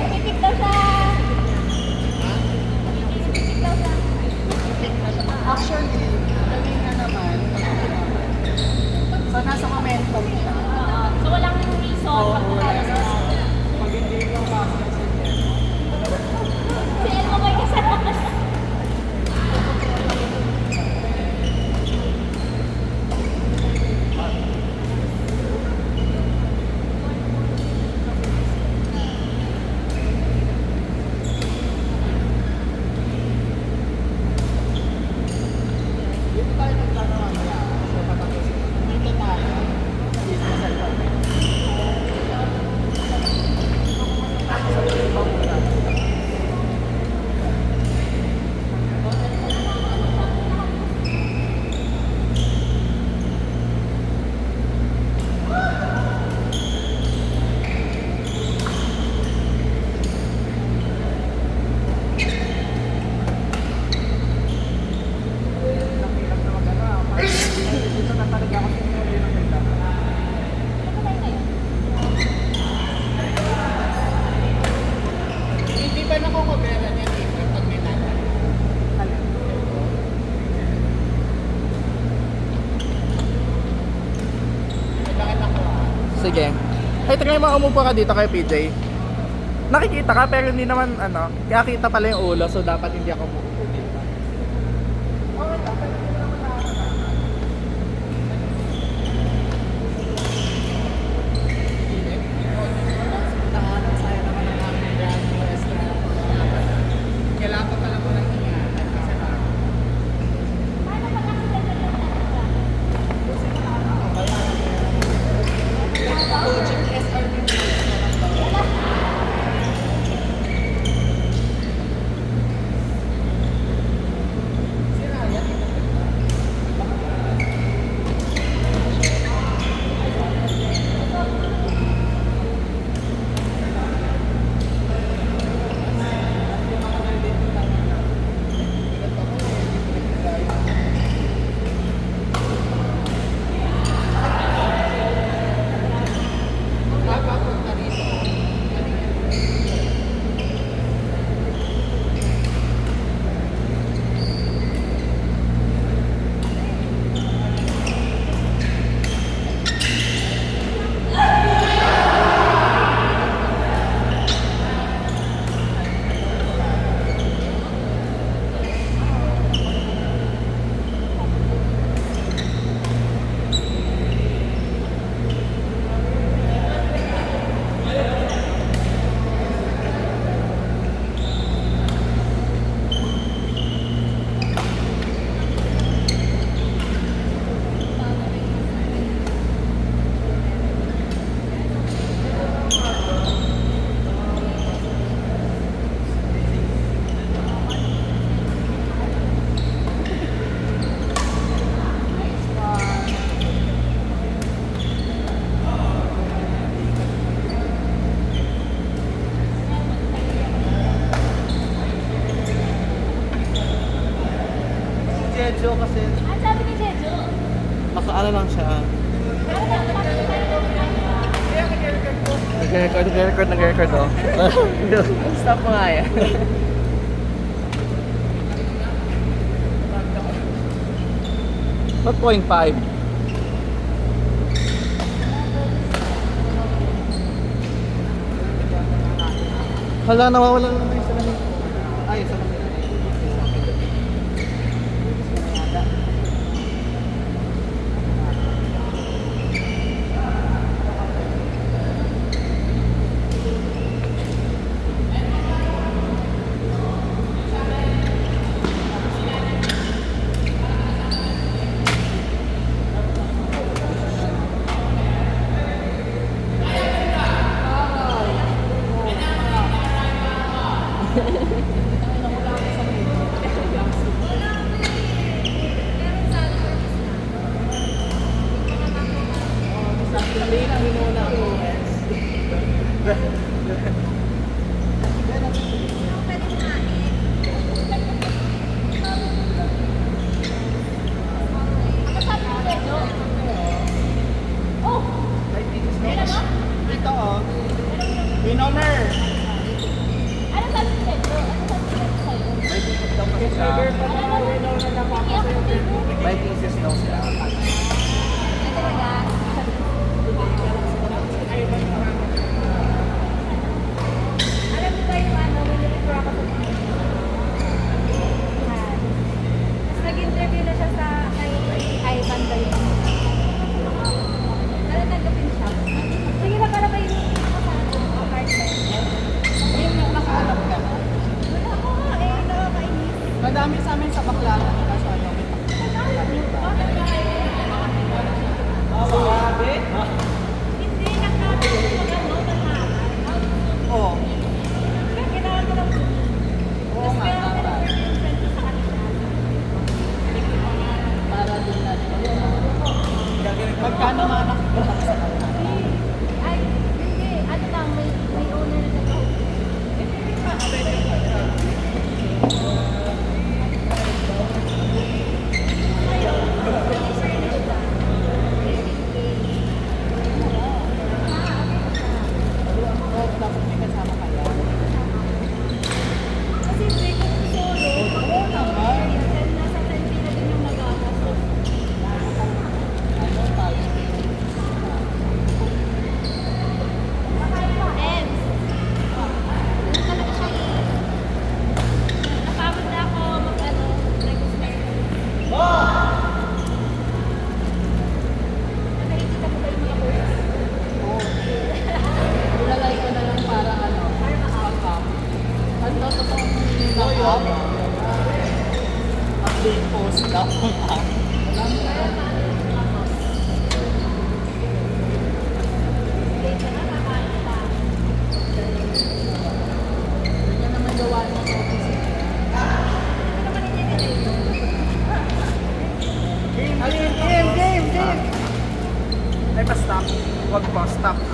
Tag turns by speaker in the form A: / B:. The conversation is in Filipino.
A: Pipig daw siya. Pipig daw siya.
B: Actually, kanina naman, so nasa momentum siya.
A: So walang reason
B: Oo,
A: pag
B: wala
A: natalo
B: na.
A: sila.
B: Pag hindi mo makakasal niya.
A: Si Elmo may kasama.
B: Dito tayo nagplano mamaya. So, patapos. Dito tayo. Business kami. Nakirap na mag-ano. Dito na talaga ako sa mga ng benta. Hindi ba nakukubera niya dito pag may nata? Alin? Bakit ako
C: Sige. Ay, try mo umupo ka dito kay PJ. Nakikita ka pero hindi naman ano, kaya kita pala yung ulo so dapat hindi ako umupo dito.
B: Okay lang, pero hindi naman nakakatawa. Saya naman ang aming brand new restaurant. Kailangan pa pala mo lang ingatan kasi parang
A: Paano pag accident na
B: Project SRBP. Sira yan. Papunta rito.
C: Jejo kasi
A: Ang sabi ni Jejo,
C: ano lang siya.
A: parang
C: Nag-record oh. Stop mo nga yan. Ba't 0.5? Hala, nawawala na naman yung salamin.
B: Ay, salamin. Hindi na hinuna ko.
A: Ano sabi ni Jejo? Oh,
B: Ito oh. Winner.
C: May thesis daw siya.
A: Ay, talaga. Alam mo ba yung ano, may nilipro ako sa mga tapos nag-interview na siya sa kay Ivan ba yun? Tanggapin siya. Sige na para ba yung apartment?
B: Ayun yung nakahanap ka na.
A: Wala ko nga eh, nakakainis.
B: Madami sa amin sa Baclaran. Kaso ano, may
A: Hindi, nakakatawa mag-ano, malhahan.
B: Oo.
A: Kaya kailangan ko ng
B: Oo
A: tapos
B: nga,
A: kaya ako
B: dapat.
A: nag-first yung friend ko sa kanila.
B: Para din natin. Magkano mga nakikita sa kanila?
A: Ay, hindi. Ano lang, may owner na siya.
B: Oo, dapat may kasama kaya.
A: Kasi hindi ko solo.
B: Oo naman.
A: Then nasa 10K na din yung magagastos.
B: Ano tayo?
A: Ems. Ano talaga siya eh. Napagod na ako mag-ano, nag-start. Nakikita mo ba yung mga posts?
B: Oo. Ilalay ko na lang para ano.
A: Para
B: Pag-up. Ano, totoong nag-up? Update post daw.
A: Late na na, kakain pa.
B: Ganyan naman gawa ng office.
A: Ano naman hindi nila yun?
C: Game! Ay, pa-stop. Huwag pa, stop.